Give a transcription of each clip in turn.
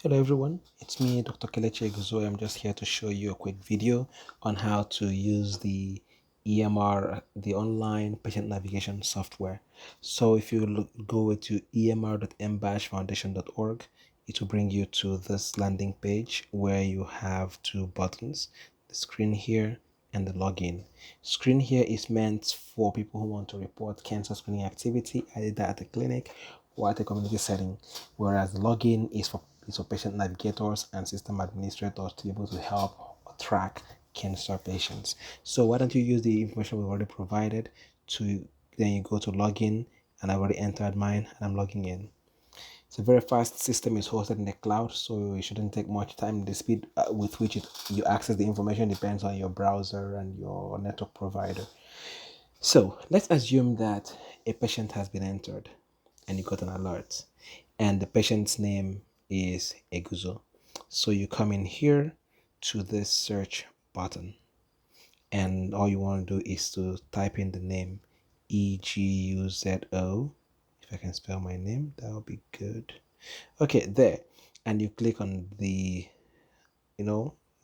Hello everyone, it's me Dr. Kelechi Eguzo. I'm just here to show you a quick video on how to use the EMR, the online patient navigation software. So if you go to emr.mbashfoundation.org, it will bring you to this landing page where you have two buttons, the screen here and the login. Screen here is meant for people who want to report cancer screening activity either at the clinic or at a community setting, whereas the login is for patient navigators and system administrators to be able to help track cancer patients. So why don't you use the information we've already provided to then you go to login, and I've already entered mine and I'm logging in. It's a very fast system. Is hosted in the cloud, so it shouldn't take much time. The speed with which you access the information depends on your browser and your network provider. So let's assume that a patient has been entered and you got an alert, and the patient's name is Eguzo. So you come in here to this search button, and all you want to do is to type in the name Eguzo. If I can spell my name, that would be good. Okay, there, and you click on the,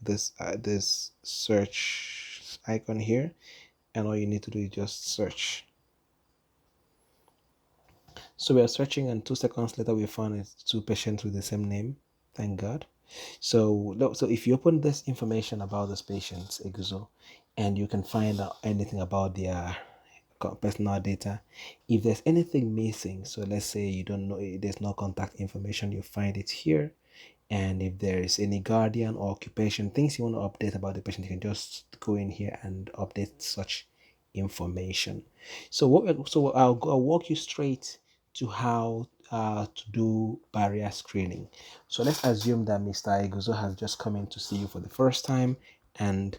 this search icon here, and all you need to do is just search. So we are searching, and 2 seconds later, we found it two patients with the same name. Thank God. So if you open this information about these patients, Eguzo, and you can find out anything about their personal data. If there's anything missing, so let's say you don't know, there's no contact information, you find it here. And if there is any guardian or occupation, things you want to update about the patient, you can just go in here and update such information. I'll walk you straight to how to do barrier screening. So let's assume that Mr. Eguzo has just come in to see you for the first time, and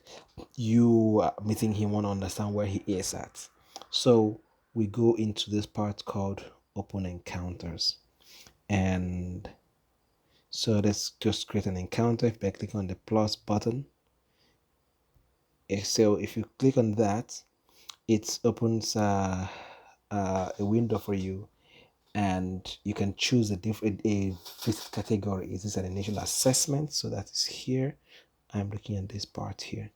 you are meeting him, want to understand where he is at. So we go into this part called Open Encounters, and so let's just create an encounter by clicking on the plus button. So if you click on that, it opens a window for you, and you can choose a different visit category. Is this an initial assessment? So that is here. I'm looking at this part here.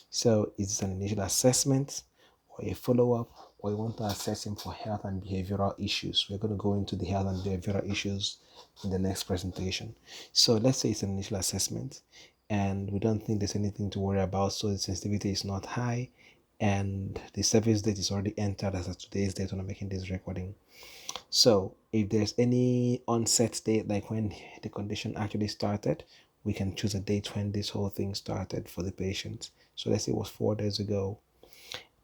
So is this an initial assessment or a follow-up, or you want to assess him for health and behavioral issues? We're going to go into the health and behavioral issues in the next presentation. So let's say it's an initial assessment and we don't think there's anything to worry about, so the sensitivity is not high and the service date is already entered as of today's date when I'm making this recording. So if there's any onset date, like when the condition actually started, we can choose a date when this whole thing started for the patient. So let's say it was 4 days ago,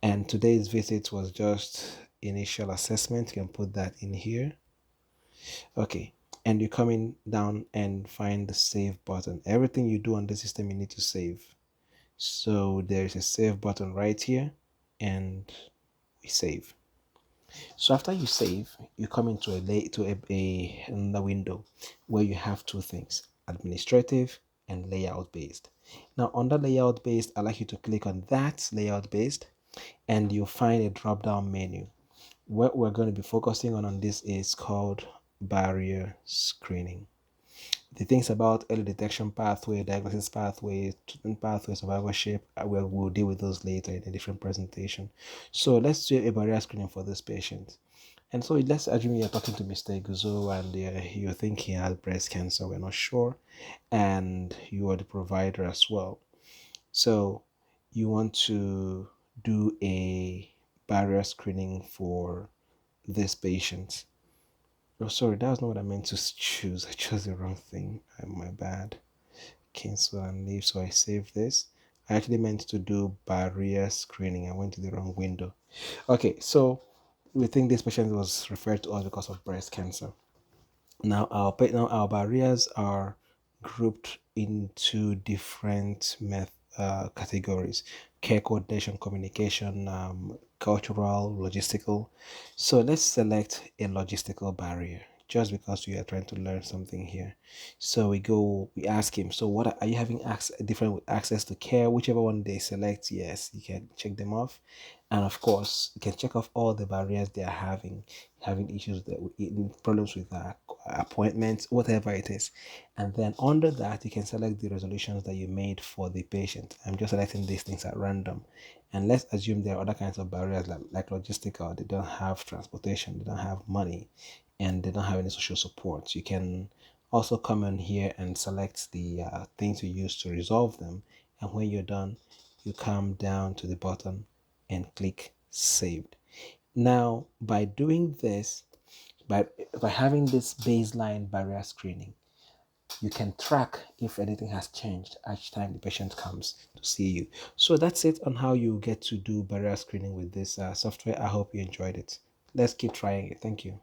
and today's visit was just initial assessment. You can put that in here. Okay, and you're coming down and find the save button. Everything you do on the system, you need to save. So there's a save button right here, and we save. So after you save, you come into another window where you have two things: administrative and layout based. Now under layout based, I'd like you to click on that layout based, and you'll find a drop down menu. What we're going to be focusing on this is called barrier screening. The things about early detection pathway, diagnosis pathway, treatment pathway, survivorship, we'll deal with those later in a different presentation. So let's do a barrier screening for this patient. And so let's assume you're talking to Mr. Iguzo and you think he has breast cancer. We're not sure. And you are the provider as well. So you want to do a barrier screening for this patient. Oh, sorry, that was not what I meant to choose. I chose the wrong thing. My bad. Cancel and leave. So I saved this. I actually meant to do barrier screening. I went to the wrong window. Okay, so we think this patient was referred to us because of breast cancer. Now our barriers are grouped into different categories: care coordination, communication, cultural, logistical. So let's select a logistical barrier just because we are trying to learn something here. So we ask him, so what are you having different access to care? Whichever one they select, yes, you can check them off. And of course, you can check off all the barriers they are having issues, that problems with appointments, whatever it is. And then under that, you can select the resolutions that you made for the patient. I'm just selecting these things at random. And let's assume there are other kinds of barriers like logistical. They don't have transportation, they don't have money, and they don't have any social support. You can also come in here and select the things you use to resolve them. And when you're done, you come down to the bottom and click saved. Now, by doing this, by having this baseline barrier screening, you can track if anything has changed each time the patient comes to see you. So that's it on how you get to do barrier screening with this software. I hope you enjoyed it. Let's keep trying it. Thank you.